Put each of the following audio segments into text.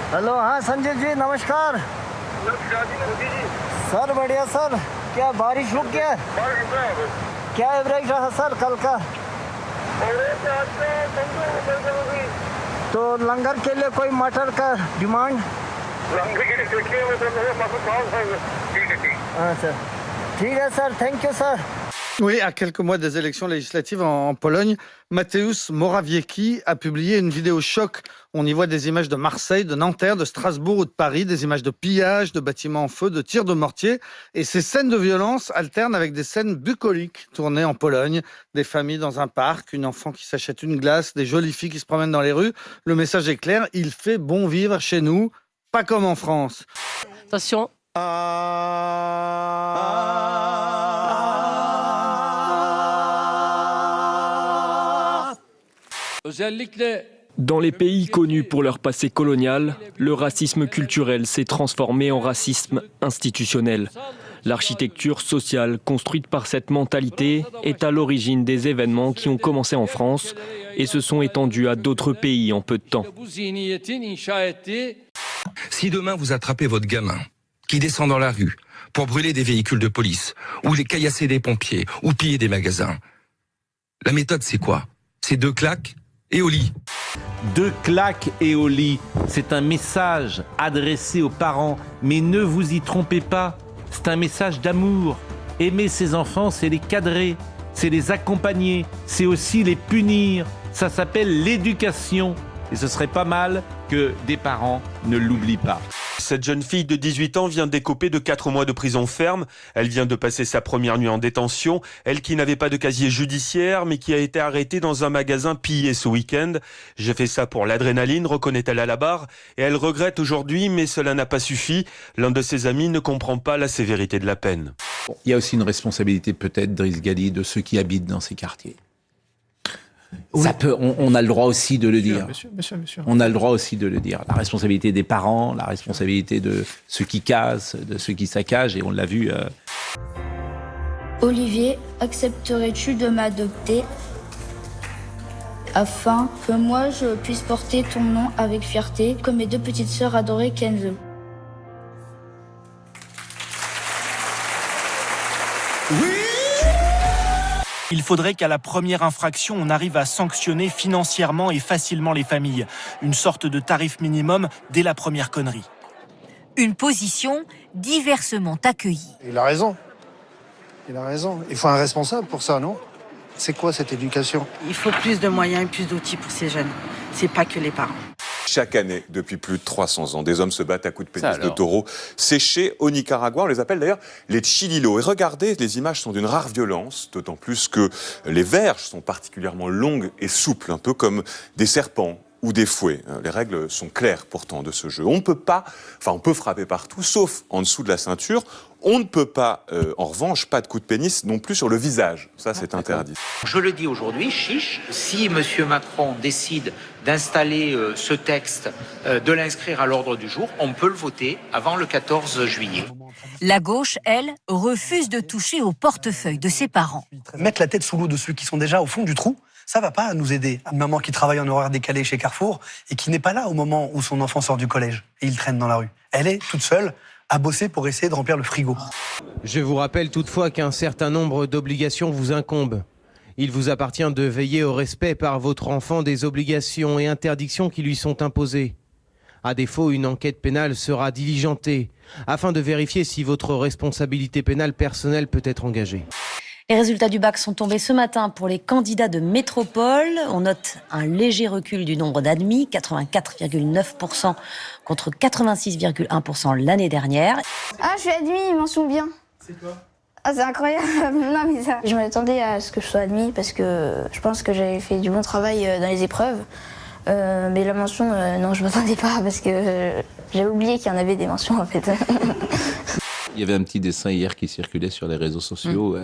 हेलो हाँ संजय जी नमस्कार सर बढ़िया सर क्या बारिश रुक गया क्या एवरेज रहा सर कल का तो लंगर के लिए कोई मटर का डिमांड अच्छा ठीक है sir thank you sir. Oui, à quelques mois des élections législatives en Pologne, Mateusz Morawiecki a publié une vidéo choc. On y voit des images de Marseille, de Nanterre, de Strasbourg ou de Paris, des images de pillage, de bâtiments en feu, de tirs de mortier. Et ces scènes de violence alternent avec des scènes bucoliques tournées en Pologne. Des familles dans un parc, une enfant qui s'achète une glace, des jolies filles qui se promènent dans les rues. Le message est clair, il fait bon vivre chez nous, pas comme en France. Attention. Dans les pays connus pour leur passé colonial, le racisme culturel s'est transformé en racisme institutionnel. L'architecture sociale construite par cette mentalité est à l'origine des événements qui ont commencé en France et se sont étendus à d'autres pays en peu de temps. Si demain vous attrapez votre gamin qui descend dans la rue pour brûler des véhicules de police, ou les caillasser des pompiers, ou piller des magasins, la méthode c'est quoi? C'est 2 claques et au lit. 2 claques et au lit, c'est un message adressé aux parents, mais ne vous y trompez pas, c'est un message d'amour. Aimer ses enfants, c'est les cadrer, c'est les accompagner, c'est aussi les punir. Ça s'appelle l'éducation. Et ce serait pas mal que des parents ne l'oublient pas. Cette jeune fille de 18 ans vient d'écoper de 4 mois de prison ferme. Elle vient de passer sa première nuit en détention. Elle qui n'avait pas de casier judiciaire, mais qui a été arrêtée dans un magasin pillé ce week-end. J'ai fait ça pour l'adrénaline, reconnaît-elle à la barre. Et elle regrette aujourd'hui, mais cela n'a pas suffi. L'un de ses amis ne comprend pas la sévérité de la peine. Il y a aussi une responsabilité peut-être, Driss Ghali, de ceux qui habitent dans ces quartiers. Oui. Ça peut, on a le droit aussi de le dire. Bien sûr. On a le droit aussi de le dire. La responsabilité des parents, la responsabilité de ceux qui cassent, de ceux qui saccagent, et on l'a vu. Olivier, accepterais-tu de m'adopter afin que moi je puisse porter ton nom avec fierté, comme mes 2 petites sœurs adorées Kenzo? Oui. Il faudrait qu'à la première infraction, on arrive à sanctionner financièrement et facilement les familles. Une sorte de tarif minimum dès la première connerie. Une position diversement accueillie. Il a raison. Il faut un responsable pour ça, non? C'est quoi cette éducation? Il faut plus de moyens et plus d'outils pour ces jeunes. C'est pas que les parents. Chaque année, depuis plus de 300 ans, des hommes se battent à coups de pénis de taureau séchés au Nicaragua. On les appelle d'ailleurs les chililos. Et regardez, les images sont d'une rare violence, d'autant plus que les verges sont particulièrement longues et souples, un peu comme des serpents ou des fouets. Les règles sont claires pourtant de ce jeu. On peut frapper partout, sauf en dessous de la ceinture. On ne peut pas, en revanche, pas de coup de pénis non plus sur le visage. Ça, c'est interdit. Je le dis aujourd'hui, chiche, si M. Macron décide d'installer ce texte, de l'inscrire à l'ordre du jour, on peut le voter avant le 14 juillet. La gauche, elle, refuse de toucher au portefeuille de ses parents. Mettre la tête sous l'eau de ceux qui sont déjà au fond du trou, ça va pas nous aider. Une maman qui travaille en horaire décalé chez Carrefour et qui n'est pas là au moment où son enfant sort du collège et il traîne dans la rue. Elle est toute seule à bosser pour essayer de remplir le frigo. Je vous rappelle toutefois qu'un certain nombre d'obligations vous incombent. Il vous appartient de veiller au respect par votre enfant des obligations et interdictions qui lui sont imposées. À défaut, une enquête pénale sera diligentée afin de vérifier si votre responsabilité pénale personnelle peut être engagée. Les résultats du bac sont tombés ce matin pour les candidats de métropole. On note un léger recul du nombre d'admis, 84,9% contre 86,1% l'année dernière. Ah, je suis admis, mention bien. C'est quoi? Ah, c'est incroyable. Non, mais ça... Je m'attendais à ce que je sois admis parce que je pense que j'avais fait du bon travail dans les épreuves. Mais la mention, non, je m'attendais pas parce que j'avais oublié qu'il y en avait des mentions en fait. Il y avait un petit dessin hier qui circulait sur les réseaux sociaux.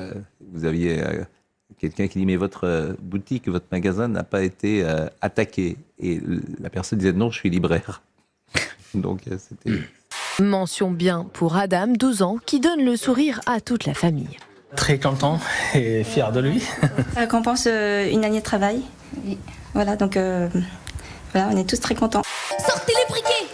Vous aviez quelqu'un qui dit « Mais votre boutique, votre magasin n'a pas été attaqué. » Et la personne disait « Non, je suis libraire. » Donc c'était... Mention bien pour Adam, 12 ans, qui donne le sourire à toute la famille. Très content et fier de lui. Ça récompense une année de travail. Voilà, donc voilà, on est tous très contents. Sortez les briquets!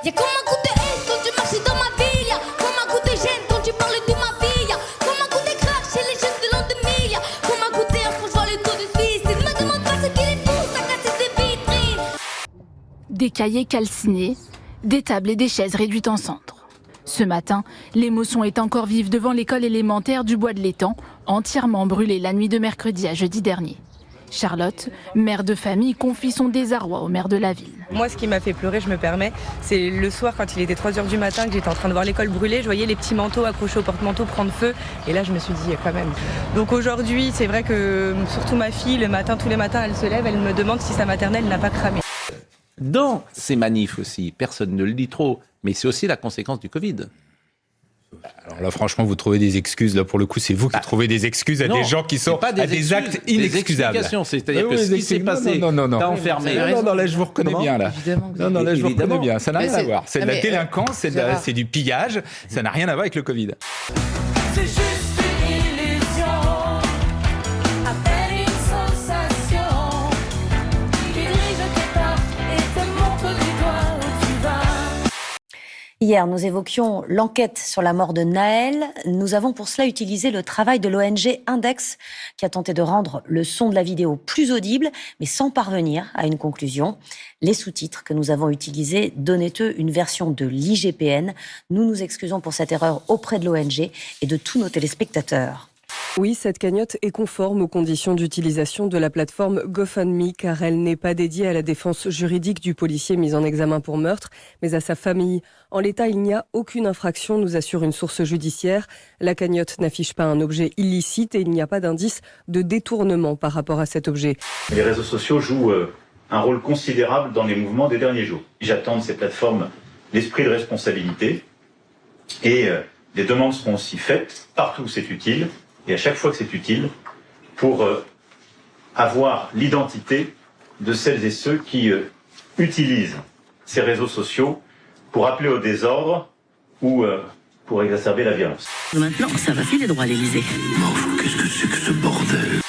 Y'a comme un goût de haine quand tu marches dans ma ville. Y'a comme un goût de gêne quand tu parles de ma vie. Y'a comme un goût de crack chez les jeunes de l'an 2000. Y'a comme un goût d'air quand je vois le taux de suicide. Ne me demande pas ce qui les pousse à casser des vitrines. Des cahiers calcinés, des tables et des chaises réduites en cendres. Ce matin, l'émotion est encore vive devant l'école élémentaire du Bois de l'Étang, entièrement brûlée la nuit de mercredi à jeudi dernier. Charlotte, mère de famille, confie son désarroi au maire de la ville. Moi, ce qui m'a fait pleurer, je me permets, c'est le soir quand il était 3h du matin, que j'étais en train de voir l'école brûler, je voyais les petits manteaux accrochés au porte-manteau prendre feu, et là je me suis dit quand même. Donc aujourd'hui, c'est vrai que surtout ma fille, le matin, tous les matins, elle se lève, elle me demande si sa maternelle n'a pas cramé. Dans ces manifs aussi, personne ne le dit trop, mais c'est aussi la conséquence du Covid. Alors là, franchement, vous trouvez des excuses. Là, pour le coup, c'est vous qui trouvez des excuses à des gens qui sont à des actes inexcusables. C'est-à-dire que ce qui s'est passé, t'as enfermé. Non, là, je vous reconnais bien. Là. Non, là, je vous reconnais bien. Ça n'a rien à voir. C'est de la délinquance, c'est du pillage. Ça n'a rien à voir avec le Covid. C'est juste une illusion. À peine une sensation. Qui dirige tes pas et te montre du doigt où tu vas. Hier, nous évoquions l'enquête sur la mort de Naël. Nous avons pour cela utilisé le travail de l'ONG Index, qui a tenté de rendre le son de la vidéo plus audible, mais sans parvenir à une conclusion. Les sous-titres que nous avons utilisés donnaient eux une version de l'IGPN. Nous nous excusons pour cette erreur auprès de l'ONG et de tous nos téléspectateurs. Oui, cette cagnotte est conforme aux conditions d'utilisation de la plateforme GoFundMe, car elle n'est pas dédiée à la défense juridique du policier mis en examen pour meurtre, mais à sa famille. En l'état, il n'y a aucune infraction, nous assure une source judiciaire. La cagnotte n'affiche pas un objet illicite et il n'y a pas d'indice de détournement par rapport à cet objet. Les réseaux sociaux jouent un rôle considérable dans les mouvements des derniers jours. J'attends de ces plateformes l'esprit de responsabilité et des demandes seront aussi faites partout où c'est utile. Et à chaque fois que c'est utile, pour avoir l'identité de celles et ceux qui utilisent ces réseaux sociaux pour appeler au désordre ou pour exacerber la violence. Maintenant, ça va filer droit à l'Élysée. Qu'est-ce que c'est que ce bordel ?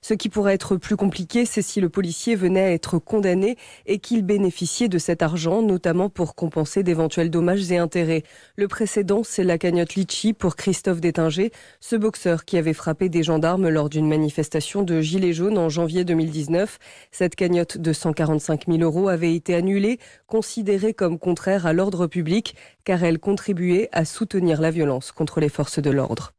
Ce qui pourrait être plus compliqué, c'est si le policier venait à être condamné et qu'il bénéficiait de cet argent, notamment pour compenser d'éventuels dommages et intérêts. Le précédent, c'est la cagnotte Litchi pour Christophe Détinger, ce boxeur qui avait frappé des gendarmes lors d'une manifestation de Gilets jaunes en janvier 2019. Cette cagnotte de 145 000 € avait été annulée, considérée comme contraire à l'ordre public, car elle contribuait à soutenir la violence contre les forces de l'ordre.